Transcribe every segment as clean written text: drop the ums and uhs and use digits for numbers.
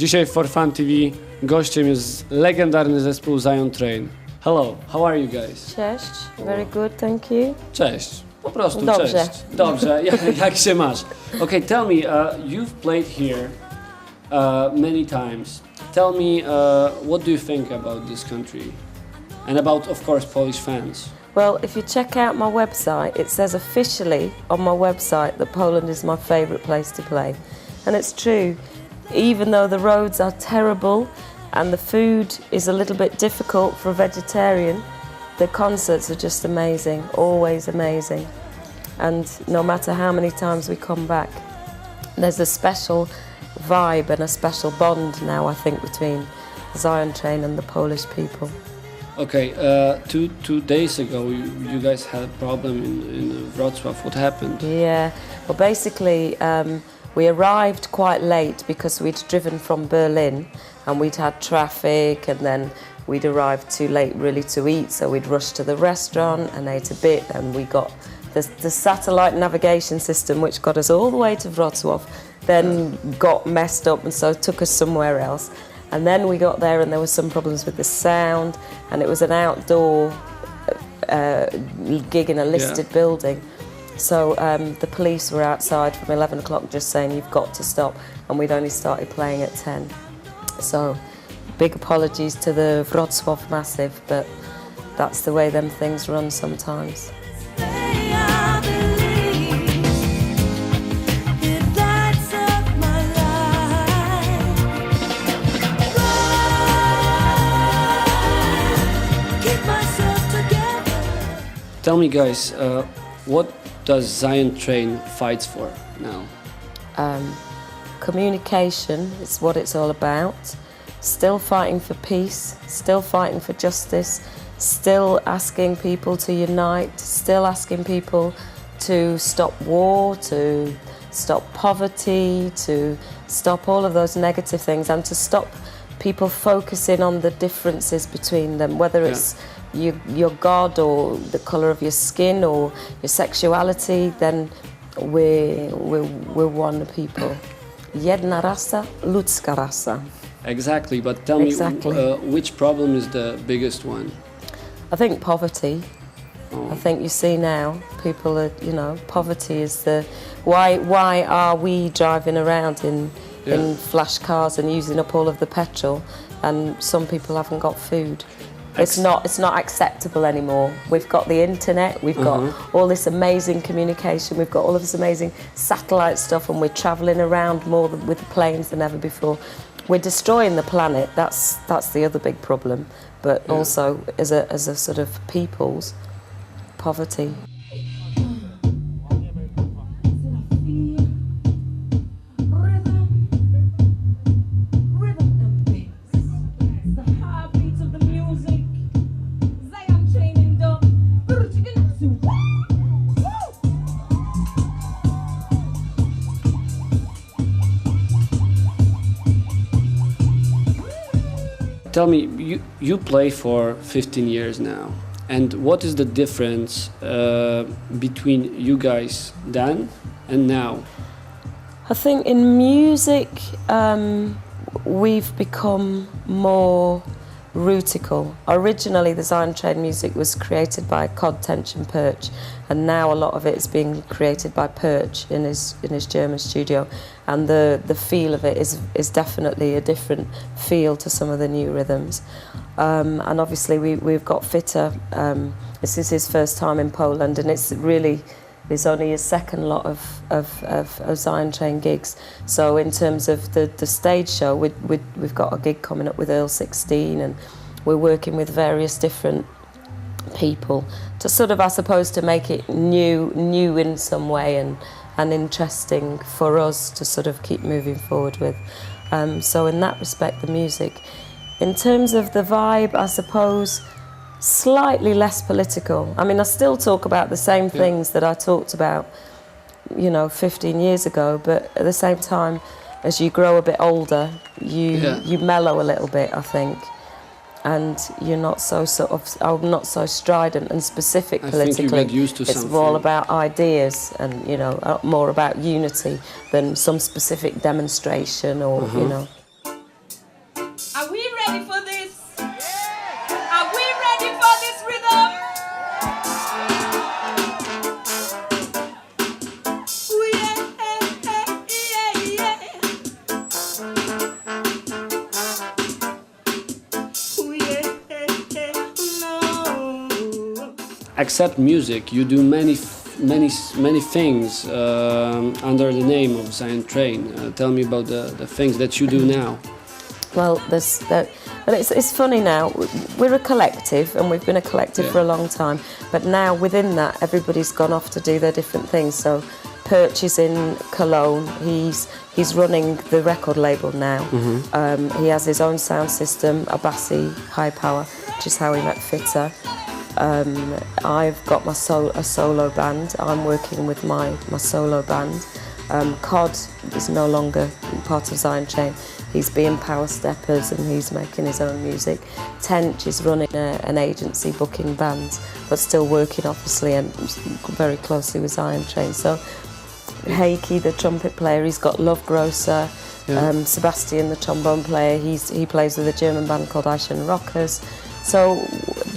Dzisiaj w 4funTV gościem jest legendarny zespół Zion Train. Hello, how are you guys? Cześć, very good, thank you. Cześć, po prostu Dobrze. cześć. Dobrze, jak się masz? Okay, tell me, you've played here many times. Tell me, what do you think about this country? And about, of course, Polish fans. Well, if you check out my website, it says officially on my website that Poland is my favourite place to play. And it's true. Even though the roads are terrible and the food is a little bit difficult for a vegetarian, the concerts are just amazing, always amazing. And no matter how many times we come back, there's a special vibe and a special bond now, I think, between Zion Train and the Polish people. Okay, two days ago you guys had a problem in Wrocław. What happened? Yeah, well basically we arrived quite late because we'd driven from Berlin and we'd had traffic, and then we'd arrived too late really to eat, so we'd rushed to the restaurant and ate a bit, and we got the satellite navigation system which got us all the way to Wrocław then got messed up and so took us somewhere else. And then we got there and there was some problems with the sound, and it was an outdoor gig in a listed building. So the police were outside from 11 o'clock just saying you've got to stop, and we'd only started playing at 10. So big apologies to the Wrocław Massive, but that's the way them things run sometimes. Tell me, guys, what does Zion Train fights for now? Communication is what it's all about. Still fighting for peace, still fighting for justice, still asking people to unite, still asking people to stop war, to stop poverty, to stop all of those negative things, and to stop people focusing on the differences between them, whether it's your God or the colour of your skin or your sexuality. Then we're one people. Jedna rasa, ludzka rasa. Exactly, but tell me, which problem is the biggest one? I think poverty. I think you see now, people are, poverty is the... Why are we driving around in flash cars and using up all of the petrol, and some people haven't got food? It's not acceptable anymore. We've got the internet, we've got all this amazing communication, we've got all of this amazing satellite stuff, and we're travelling around more with planes than ever before. We're destroying the planet. That's the other big problem. But also as a sort of people's poverty. Tell me, you play for 15 years now, and what is the difference between you guys then and now? I think in music we've become more rootical. Originally the Zion Train music was created by Cod Tension Perch, and now a lot of it is being created by Perch in his German studio, and the feel of it is definitely a different feel to some of the new rhythms. And obviously we've got Fitta. This is his first time in Poland, and there's only a second lot of Zion Train gigs. So in terms of the stage show, we've got a gig coming up with Earl 16, and we're working with various different people to sort of, I suppose, to make it new in some way, and interesting for us to sort of keep moving forward with. So in that respect, the music. In terms of the vibe, I suppose, slightly less political. I mean, I still talk about the same things that I talked about, 15 years ago, but at the same time, as you grow a bit older, you mellow a little bit, I think. And you're not so not so strident and specific politically. I think you get used to it's something. more about ideas and, more about unity than some specific demonstration or, except music, you do many things under the name of Zion Train. Tell me about the things that you do now. Well, it's funny now. We're a collective, and we've been a collective for a long time. But now, within that, everybody's gone off to do their different things. So, Perch is in Cologne. He's running the record label now. He has his own sound system, a bassy, high power, which is how he met Fitta. I've got a solo band. I'm working with my solo band. Cod is no longer part of Zion Train. He's being Power Steppers and he's making his own music. Tench is running an agency booking bands, but still working obviously and very closely with Zion Train. So Heikki, the trumpet player, he's got Love Grocer. Sebastian, the trombone player, he plays with a German band called Eichen Rockers. So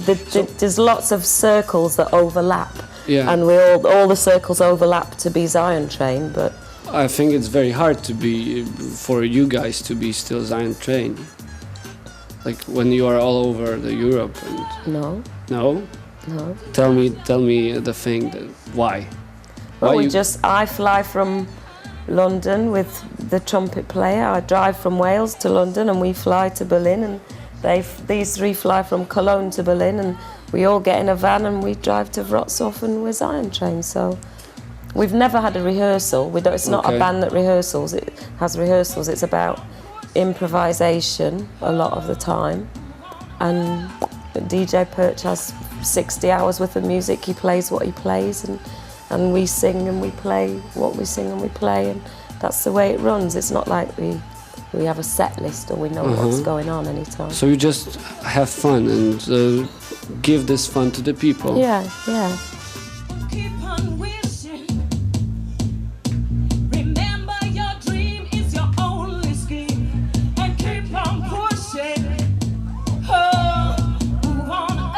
there's lots of circles that overlap, and all the circles overlap to be Zion Train. But I think it's very hard for you guys to be still Zion Train. Like when you are all over Europe. No. No. No. Tell me the thing why. Well, I fly from London with the trumpet player. I drive from Wales to London, and we fly to Berlin, and these three fly from Cologne to Berlin, and we all get in a van and we drive to Wrocław, and we're Zion Train. So we've never had a rehearsal. It's not a band that rehearsals. It has rehearsals. It's about improvisation a lot of the time. And DJ Perch has 60 hours worth of music. He plays what he plays, and we sing and we play what we sing and we play, and that's the way it runs. It's not like we have a set list or we know what's going on anytime. So you just have fun and give this fun to the people. Yeah. Keep on wishing. Remember your dream is your only scheme. And keep on pushing. Oh, move on up.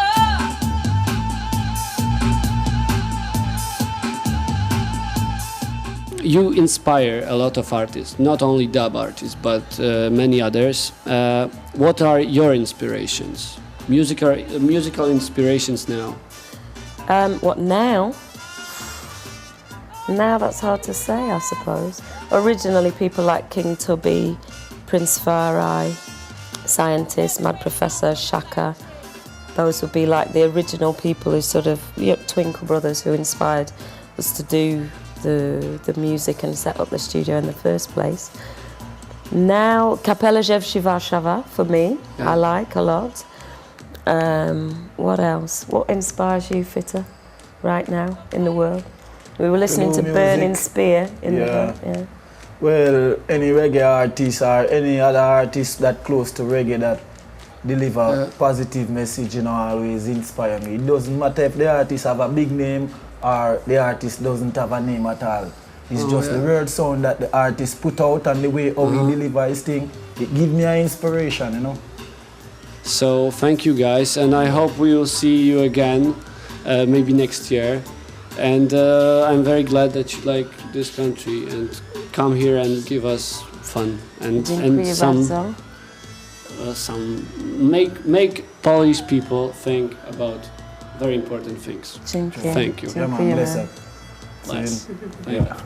You inspire a lot of artists, not only dub artists, but many others. What are your inspirations? Musical inspirations now? What now? Now that's hard to say, I suppose. Originally, people like King Tubby, Prince Farai, Scientist, Mad Professor, Shaka. Those would be like the original people who sort of, Twinkle Brothers, who inspired us to do the music and set up the studio in the first place. Now, Kapela Żewsi Warszawa, for me, I like a lot. What else? What inspires you, Fitta, right now in the world? We were listening to Burning Spear in the world. Well, any reggae artist or any other artist that close to reggae that deliver positive message, always inspire me. It doesn't matter if the artist have a big name or the artist doesn't have a name at all. It's just the word sound that the artist put out and the way how he deliver his thing. It gives me an inspiration, So thank you guys, and I hope we will see you again, maybe next year. And I'm very glad that you like this country and come here and give us fun and some make Polish people think about very important things. Dziękuję. Thank you. Yeah, man, bless up. Bless. Thank you.